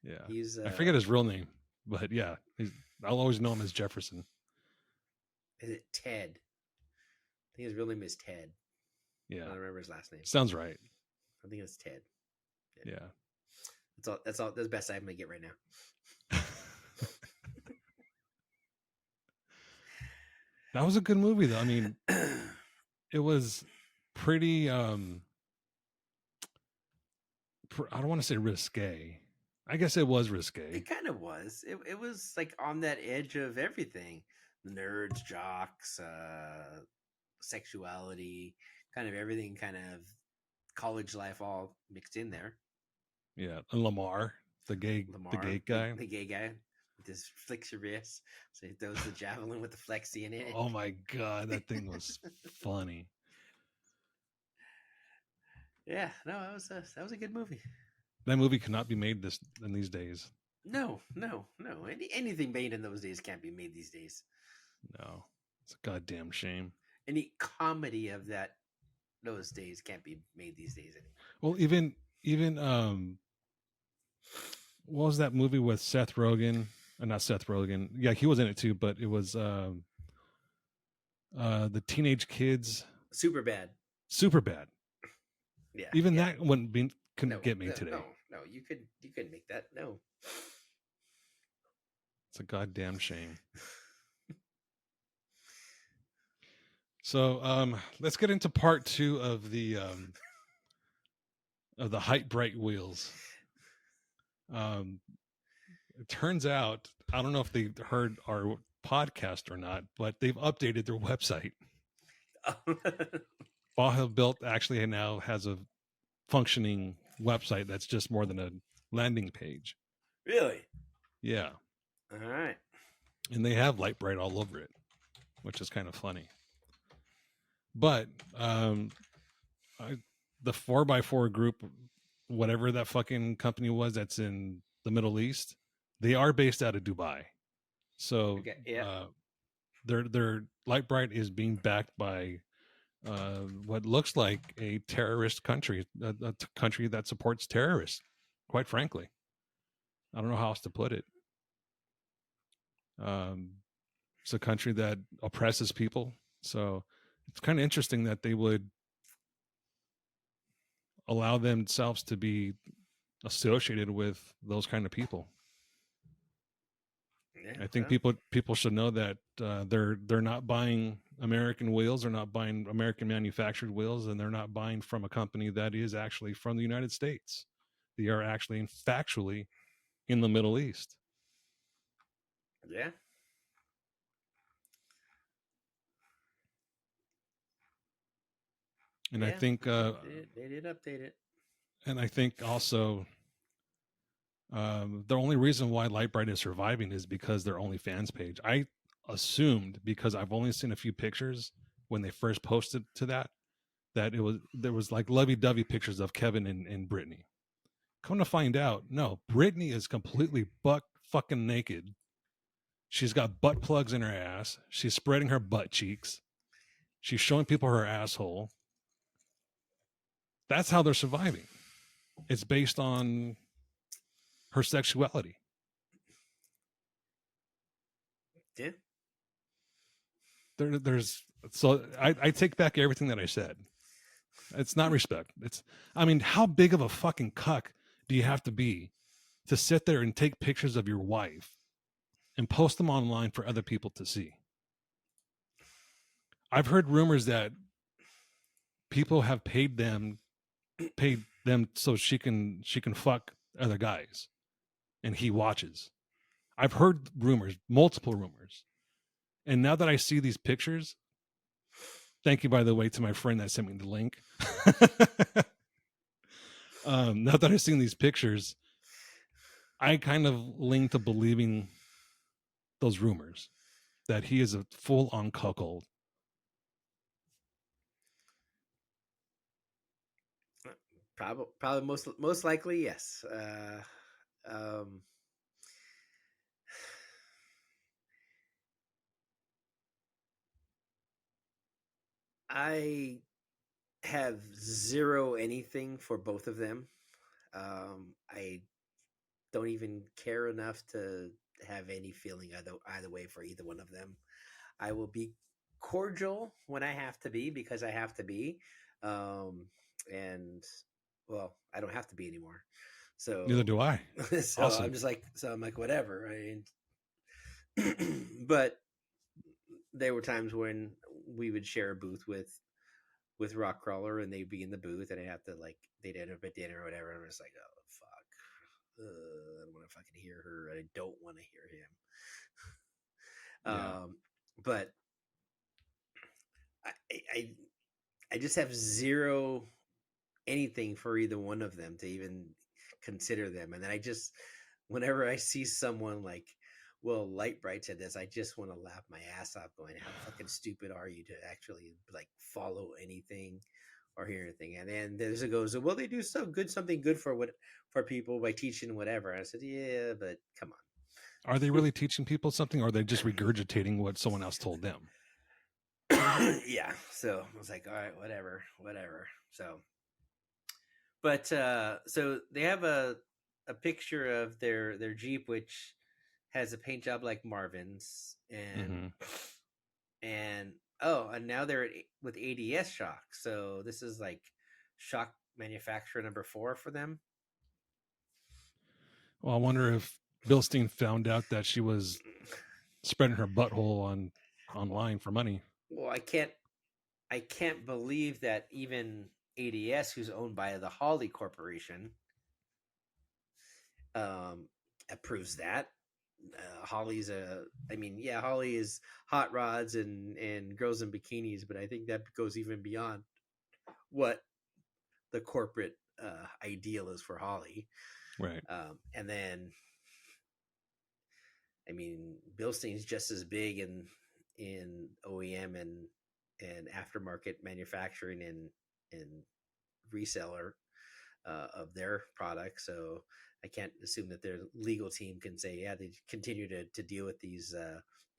Yeah. He's I forget his real name, but yeah, I'll always know him as Jefferson. Is it Ted? I think his real name is Ted. Yeah. I don't remember his last name. Sounds right. I think it's Ted. Yeah. That's all. That's the best I'm gonna get right now. That was a good movie, though. I mean, it was pretty. I don't want to say risque. I guess it was risque. It kind of was. It was like on that edge of everything: nerds, jocks, sexuality, kind of everything, kind of college life, all mixed in there. Yeah, and Lamar, the gay guy. the gay guy, just flicks your wrist, so he throws the javelin with the flexi in it. Oh my god, that thing was funny. Yeah, no, that was a good movie. That movie cannot be made in these days. No. Anything made in those days can't be made these days. No, it's a goddamn shame. Any comedy of those days can't be made these days anymore. Well, even what was that movie with Seth Rogen? Not Seth Rogen. Yeah, he was in it too, but it was the teenage kids. Superbad. Yeah. Even that couldn't get me today. No, you couldn't make that. No. It's a goddamn shame. So let's get into part 2 of the Hype Bright wheels. It turns out, I don't know if they heard our podcast or not, but they've updated their website. Baja Built actually now has a functioning website that's just more than a landing page. Really? Yeah. All right. And they have Light Bright all over it, which is kind of funny. But the 4x4 group, whatever that fucking company was that's in the Middle East, they are based out of Dubai. So Okay, yeah. Their Light Bright is being backed by what looks like a terrorist country, a country that supports terrorists, quite frankly. I don't know how else to put it. It's a country that oppresses people. So it's kind of interesting that they would allow themselves to be associated with those kind of people. Yeah, I think people should know that they're not buying American wheels, they're not buying American manufactured wheels, and they're not buying from a company that is actually from the United States. They are actually factually in the Middle East. Yeah. And I think they did update it. And I think also the only reason why Light Bright is surviving is because their OnlyFans page. I assumed, because I've only seen a few pictures when they first posted to that there was like lovey-dovey pictures of Kevin and Brittany. Come to find out, no, Brittany is completely butt fucking naked. She's got butt plugs in her ass. She's spreading her butt cheeks. She's showing people her asshole. That's how they're surviving. It's based on her sexuality. Yeah. There's so I take back everything that I said. It's not respect. I mean, how big of a fucking cuck do you have to be to sit there and take pictures of your wife and post them online for other people to see? I've heard rumors that people have paid them so she can fuck other guys, and he watches. I've heard rumors, multiple rumors. And now that I see these pictures, thank you, by the way, to my friend that sent me the link. Now that I've seen these pictures, I kind of lean to believing those rumors that he is a full-on cuckold. Probably most likely, yes. I have zero anything for both of them. I don't even care enough to have any feeling either way for either one of them. I will be cordial when I have to be, because I have to be. And well, I don't have to be anymore. Neither So, do I. so Awesome. I'm like, whatever. But there were times when we would share a booth with Rockcrawler, and they'd be in the booth, and I'd have to like they'd end up at dinner or whatever, and I'm just like, oh fuck, I don't want to fucking hear her. I don't want to hear him. Yeah. But I, I I just have zero anything for either one of them to even consider them, and then I just whenever I see someone like. Well, Light Bright said this. I just want to laugh my ass off, going, "How fucking stupid are you to actually like follow anything or hear anything?" And then there's it goes, "Well, they do something good for people by teaching whatever." And I said, "Yeah, but come Are they really teaching people something, or are they just regurgitating what someone else told them? on." Yeah. So I was like, "All right, whatever." So, but so they have a picture of their Jeep, which has a paint job like Marvin's, Mm-hmm. and oh, and now they're with ADS shock. So this is like shock manufacturer number 4 for them. Well, I wonder if Bilstein found out that she was spreading her butthole online for money. Well, I can't believe that even ADS, who's owned by the Holley Corporation, approves that. Holley's Holley is hot rods and girls in bikinis, but I think that goes even beyond what the corporate ideal is for Holley. Right. And then, I mean, Bilstein's just as big in OEM and aftermarket manufacturing and reseller of their products. So I can't assume that their legal team can say, yeah, they continue to deal with these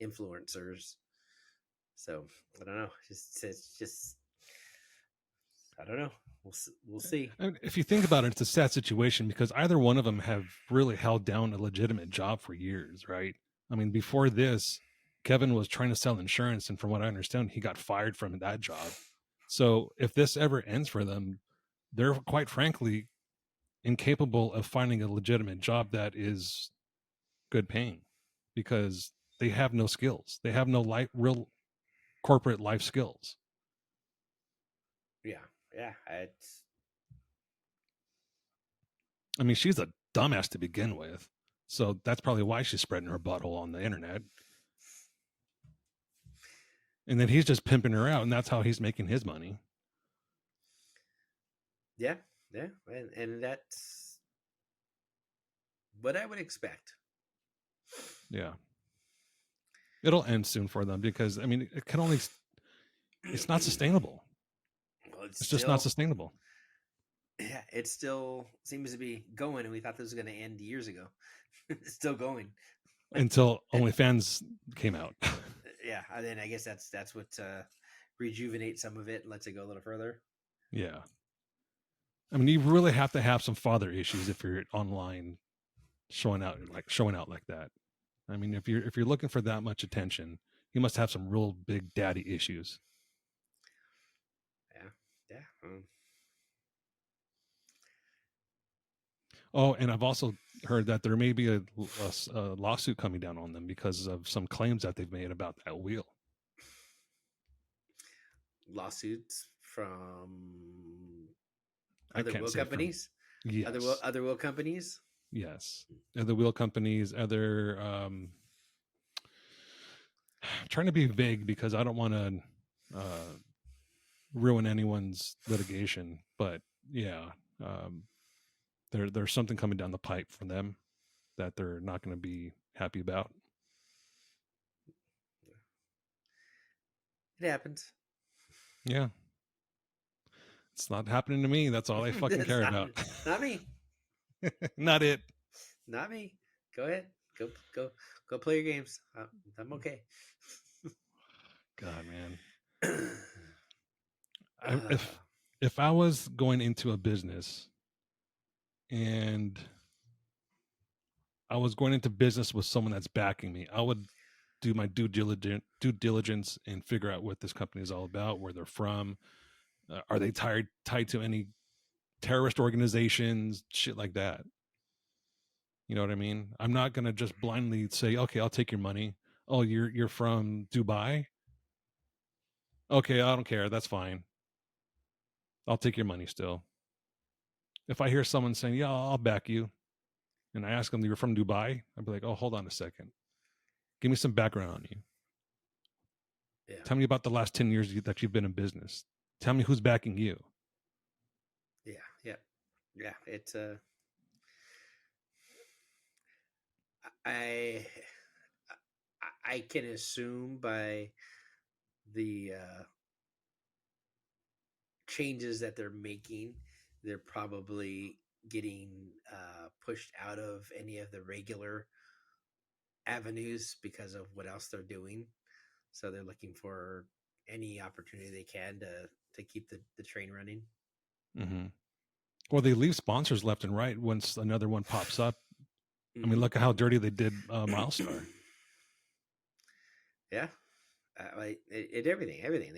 influencers. So I don't know. It's just I don't know. We'll see. And if you think about it, it's a sad situation because either one of them have really held down a legitimate job for years, right? I mean, before this, Kevin was trying to sell insurance, and from what I understand, he got fired from that job. So if this ever ends for them, they're quite frankly incapable of finding a legitimate job that is good paying because they have no skills. They have no real corporate life skills. Yeah, it's I mean, she's a dumbass to begin with. So that's probably why she's spreading her butthole on the internet. And then he's just pimping her out, and that's how he's making his money. yeah, and that's what I would expect. Yeah. It'll end soon for them because, I mean, it can only, it's not sustainable. Well, It's just not sustainable. Yeah, it still seems to be going, and we thought this was going to end years ago. It's still going until OnlyFans came out. Yeah, and then I guess that's what rejuvenates some of it and lets it go a little further. Yeah, I mean, you really have to have some father issues if you're online showing out like that. I mean, if you're looking for that much attention, you must have some real big daddy issues. Yeah. Oh, and I've also heard that there may be a lawsuit coming down on them because of some claims that they've made about that wheel. Lawsuits from I other can't wheel say companies. Yes. Other wheel companies. Yes, other wheel companies. Other. Trying to be vague because I don't want to ruin anyone's litigation, but yeah, there's something coming down the pipe from them that they're not going to be happy about. It happens. Yeah, it's not happening to me. That's all I fucking care about. Not me. Not it. Not me. Go ahead. Go play your games. I'm okay. God, man. If I was going into a business and I was going into business with someone that's backing me, I would do my due diligence and figure out what this company is all about, where they're from. Are they tied to any terrorist organizations, shit like that? You know what I mean? I'm not gonna just blindly say, okay, I'll take your money. Oh, you're from Dubai? Okay, I don't care. That's fine. I'll take your money still. If I hear someone saying, yeah, I'll back you, and I ask them, you're from Dubai, I'd be like, oh, hold on a second. Give me some background on you. Yeah. Tell me about the last 10 years that you've been in business. Tell me who's backing you. Yeah. It's I I can assume by the changes that they're making, they're probably getting pushed out of any of the regular avenues because of what else they're doing. So they're looking for any opportunity they can to keep the train running. Mm-hmm. Or they leave sponsors left and right once another one pops up. I mean, Mm-hmm. look at how dirty they did Milestar. Yeah, everything.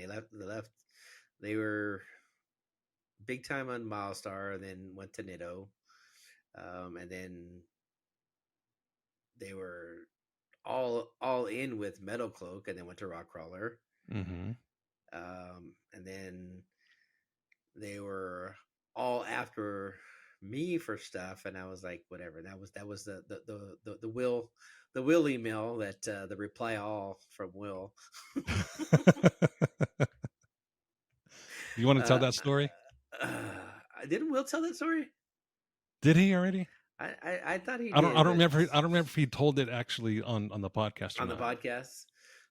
They were big time on Milestar, and then went to Nitto, and then they were all in with Metal Cloak, and then went to Rockcrawler, Mm-hmm. and then they were all after me for stuff, and I was like, whatever. That was the Will email that the reply all from Will. You want to tell uh, that story? didn't Will tell that story? Did he already? I thought he I don't. did, I don't but remember. I don't remember if he told it actually on the podcast or on the not. podcast.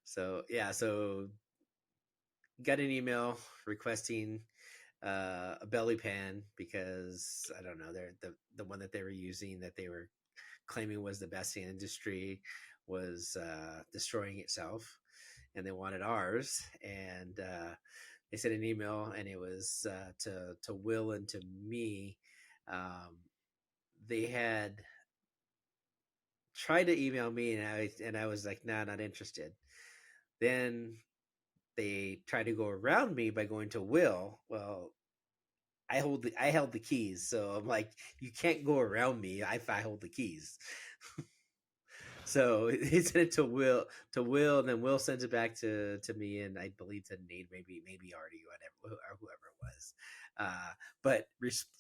So yeah, so got an email requesting a belly pan because I don't know, they're the one that they were using that they were claiming was the best in the industry was destroying itself, and they wanted ours. And they sent an email, and it was to Will and to me. They had tried to email me, and I was like, nah, not interested. Then they tried to go around me by going to Will. Well, I held the keys, so I'm like, you can't go around me if I hold the keys. So he sent it to Will, and then Will sends it back to me, and I believe to Nate, maybe Artie, whatever, or whoever it was. But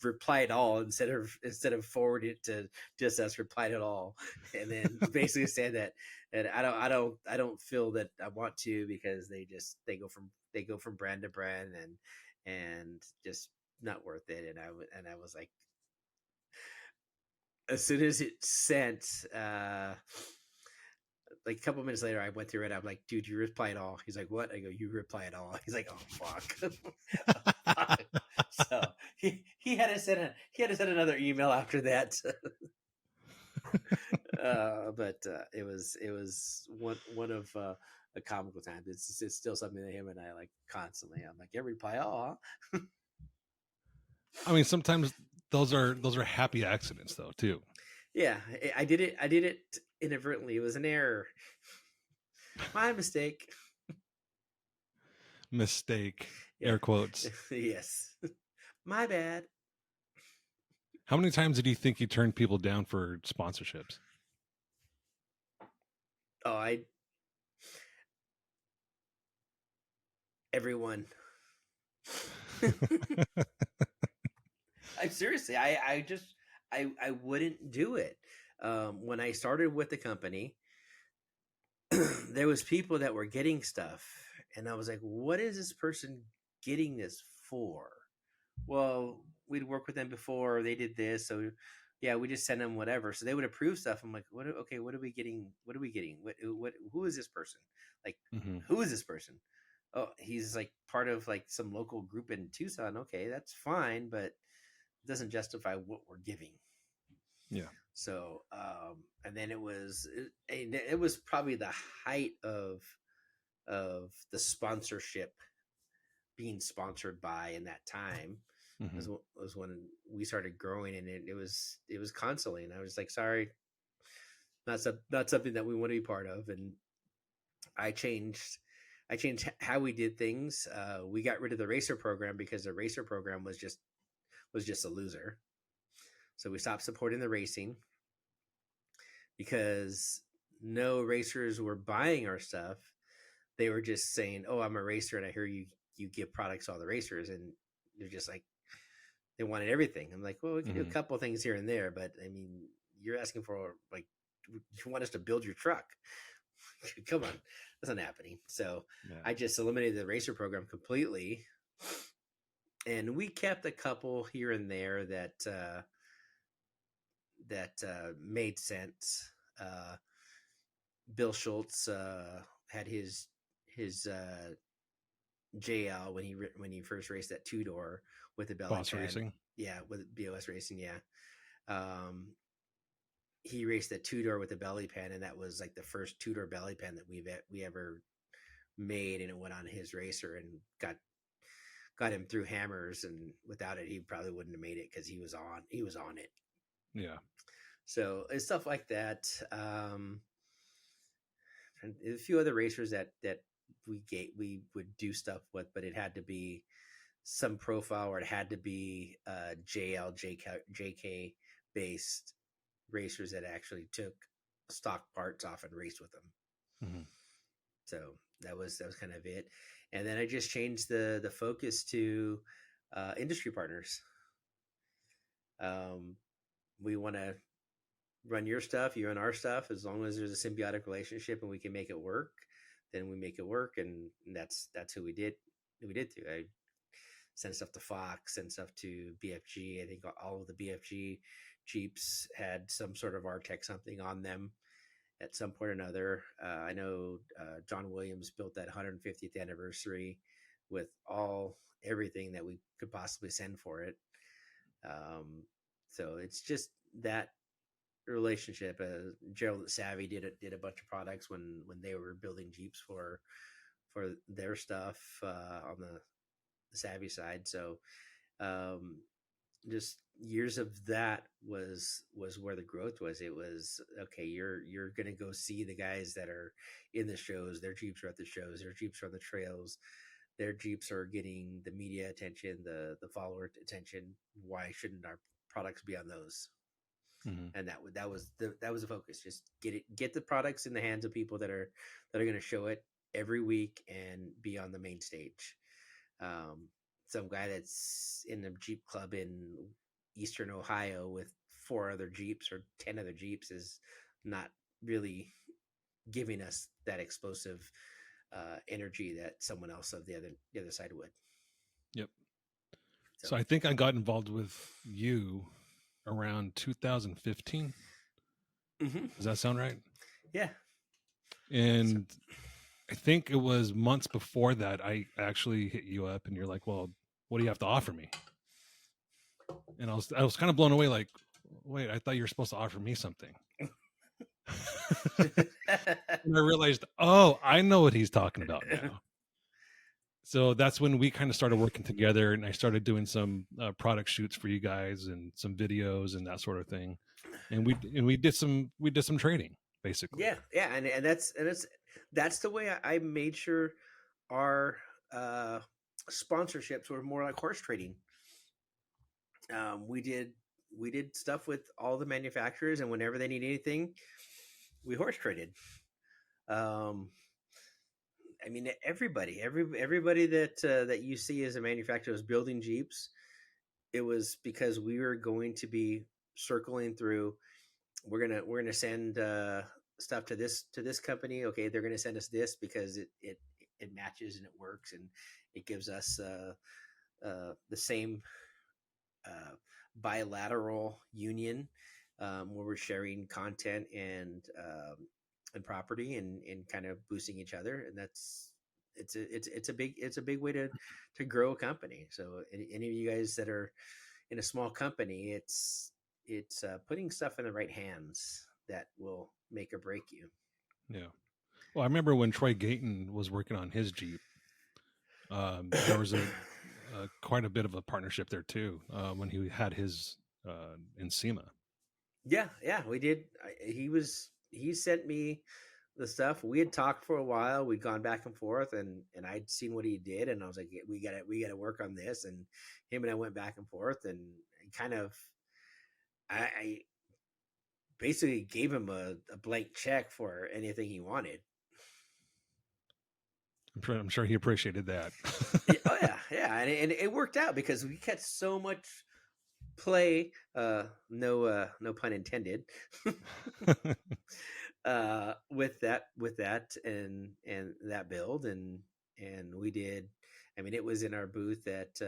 replied all instead of forwarding it to just us, replied it all, and then basically said that, and I don't feel that I want to, because they go from brand to brand, and just not worth it. And I was like, as soon as it sent, like a couple minutes later, I went through it. I'm like, dude, you reply it all. He's like, what? I go, you reply it all. He's like, oh fuck. Oh, fuck. So he had to send another email after that. But it was one of a comical time. It's still something that him and I like constantly. I'm like, yeah, reply all. Huh? I mean, sometimes those are happy accidents though too. Yeah, I did it. I did it inadvertently. It was an error. My mistake. Mistake, Yeah. air quotes. Yes. My bad. How many times did you think you turned people down for sponsorships? Oh, everyone. I seriously, I wouldn't do it. When I started with the company, there was people that were getting stuff, and I was like, what is this person getting this for? Well, we'd worked with them before, they did this, so yeah, we just send them whatever. So they would approve stuff. I'm like, what? Okay, what are we getting? What are we getting? What? Who is this person? Like, Mm-hmm. who is this person? Oh, he's like part of like some local group in Tucson. Okay, that's fine, but it doesn't justify what we're giving. Yeah. So, and then it was probably the height of the sponsorship, being sponsored by, in that time. Mm-hmm. Was when we started growing, and it was constantly, and I was like, sorry, not something that we want to be part of. And I changed how we did things. We got rid of the racer program because the racer program was just a loser. So we stopped supporting the racing. because no racers were buying our stuff. They were just saying, "Oh, I'm a racer, and I hear you give products to all the racers," and they're just like they wanted everything. I'm like, well, we can do a Hmm. couple things here and there, but I mean, you're asking for like you want us to build your truck. Come on, that's not happening. So Yeah. I just eliminated the racer program completely, and we kept a couple here and there that made sense. Uh, Bill Schultz had his JL when he first raced that 2-door with the belly Boss pad. Racing. Yeah, with BOS Racing. Yeah, um, he raced that 2-door with the belly pan, and that was like the first 2-door belly pan that we ever made, and it went on his racer and got him through hammers, and without it he probably wouldn't have made it because he was on it. Yeah. So it's stuff like that. And a few other racers that we would do stuff with, but it had to be some profile, or it had to be JL JK based racers that actually took stock parts off and raced with them. Hmm. So that was kind of it. And then I just changed the focus to industry partners. We want to run your stuff, you run our stuff. As long as there's a symbiotic relationship and we can make it work, then we make it work. And that's who we did. To. I sent stuff to Fox, sent stuff to BFG. I think all of the BFG Jeeps had some sort of Artec something on them at some point or another. I know John Williams built that 150th anniversary with everything that we could possibly send for it. So it's just that relationship. Gerald Savvy did a bunch of products when they were building Jeeps for their stuff on the Savvy side. So just years of that was where the growth was. It was okay. You're gonna go see the guys that are in the shows. Their Jeeps are at the shows. Their Jeeps are on the trails. Their Jeeps are getting the media attention, the follower attention. Why shouldn't our products be on those? Hmm. And that was the focus. Just get the products in the hands of people that are going to show it every week and be on the main stage. Some guy that's in a Jeep club in Eastern Ohio with 4 other Jeeps or 10 other Jeeps is not really giving us that explosive energy that someone else of the other side would. Yep. So, So I think I got involved with you around 2015. Does that sound right? yeah. And I think it was months before that I actually hit you up, and you're like, "Well, what do you have to offer me?" And I was kind of blown away. Like, wait, I thought you were supposed to offer me something. And I realized, oh, I know what he's talking about now. So that's when we kind of started working together, and I started doing some product shoots for you guys and some videos and that sort of thing. And we did some trading basically. yeah, and that's the way I made sure our sponsorships were more like horse trading. We did stuff with all the manufacturers, and whenever they need anything, we horse traded. Um, I mean, everybody that you see as a manufacturer was building Jeeps. It was because we were going to be circling through. We're gonna send stuff to this company. Okay, they're gonna send us this because it matches and it works, and it gives us the same bilateral union where we're sharing content and property and kind of boosting each other, and that's it's a big way to grow a company. So any of you guys that are in a small company, it's putting stuff in the right hands that will make or break you. Yeah. Well, I remember when Troy Gayton was working on his Jeep. There was quite a bit of a partnership there too when he had his Encima. Yeah, we did. He sent me the stuff. We had talked for a while. We'd gone back and forth, and I'd seen what he did, and I was like, we got to work on this. And him and I went back and forth, and kind of, I basically gave him a blank check for anything he wanted. I'm sure he appreciated that. Oh yeah, yeah, and it worked out because we got so much play. No pun intended. With that and that build and we did. I mean, it was in our booth at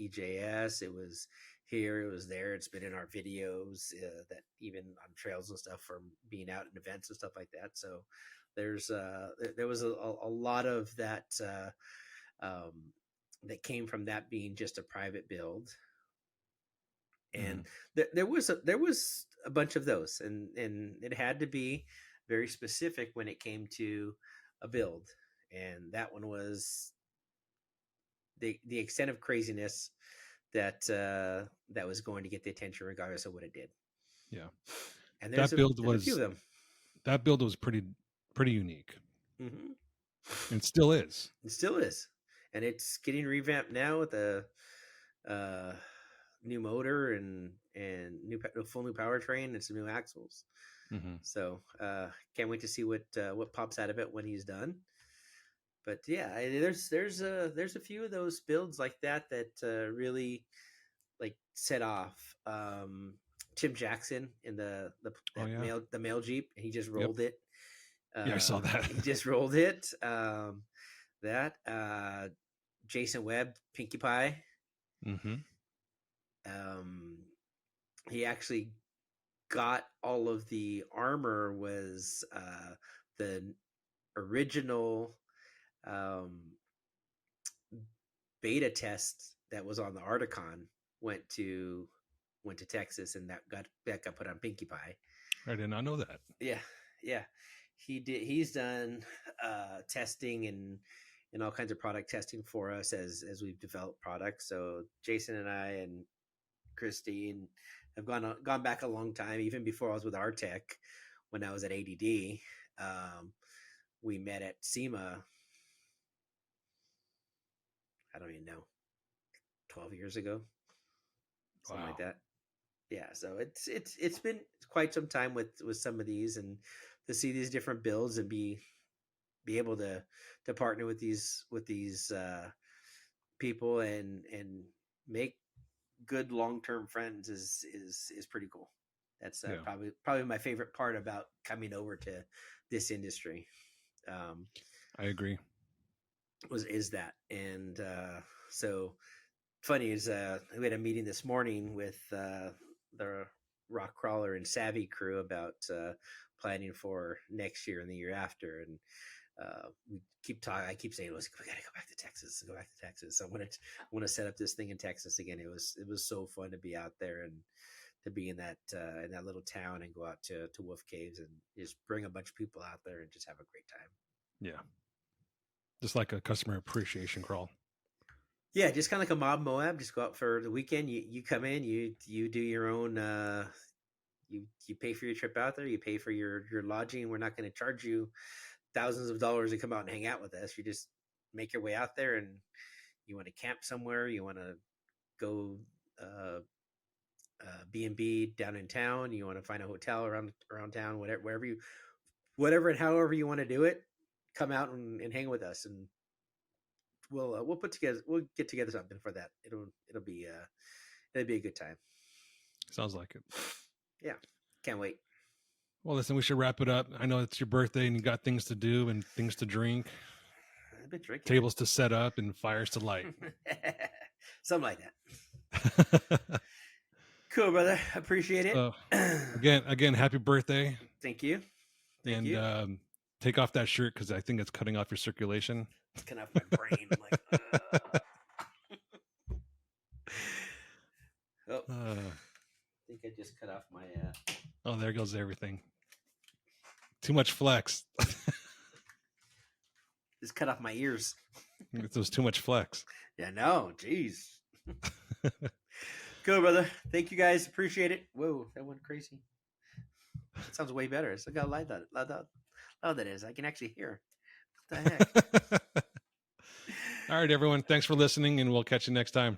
EJS. It was here. It was there. It's been in our videos that even on trails and stuff from being out in events and stuff like that. So there was a lot of that that came from that being just a private build, and there was a bunch of those, and it had to be very specific when it came to a build, and that one was the extent of craziness that that was going to get the attention regardless of what it did. Yeah, and there's a few of them. That build was pretty unique, Mm-hmm. and still is. It still is, and it's getting revamped now with a new motor and full new powertrain and some new axles. Mm-hmm. So can't wait to see what pops out of it when he's done. But yeah, there's a few of those builds like that really like set off. Tim Jackson in the mail Jeep, he just rolled it. Yeah, I saw that. He just rolled it. Jason Webb, Pinkie Pie. Mm-hmm. He actually got all of the armor. Was the original beta test that was on the Articon went to Texas, and that got put on Pinkie Pie. I did not know that. Yeah, he did. He's done testing and all kinds of product testing for us as we've developed products. So Jason and I and Christine have gone back a long time, even before I was with Artec. When I was at ADD, we met at SEMA. I don't even know, 12 years ago, something like that. Yeah, so it's been quite some time with some of these, and to see these different builds and be able to partner with these people and make good long-term friends is pretty cool. That's probably my favorite part about coming over to this industry. I agree. Is that, and so funny is we had a meeting this morning with the Rock Crawler and Savvy crew about planning for next year and the year after, and we keep talking. I keep saying, "We gotta go back to Texas. Go back to Texas. I want to set up this thing in Texas again." It was so fun to be out there and to be in that little town and go out to Wolf Caves and just bring a bunch of people out there and just have a great time. Yeah, just like a customer appreciation crawl. Yeah, just kind of like a Mob Moab. Just go out for the weekend. You come in. You do your own. You pay for your trip out there. You pay for your lodging. We're not going to charge you thousands of dollars to come out and hang out with us. You just make your way out there, and you want to camp somewhere. You want to go B&B down in town. You want to find a hotel around town. Whatever and however you want to do it. Come out and hang with us, and we'll get together something for that. It'll be a good time. Sounds like it. Yeah, can't wait. Well, listen, we should wrap it up. I know it's your birthday and you got things to do and things to drink. I've been drinking. Tables to set up and fires to light. Something like that. Cool, brother. Appreciate it. Again, happy birthday. Thank you. Take off that shirt because I think it's cutting off your circulation. It's cutting off my brain. I'm like, I think I just cut off my. Oh, there goes everything. Too much flex. Just cut off my ears. It was too much flex. Yeah, no, jeez. Cool, brother. Thank you, guys. Appreciate it. Whoa, that went crazy. That sounds way better. Look how loud that is. I can actually hear. What the heck? All right, everyone. Thanks for listening, and we'll catch you next time.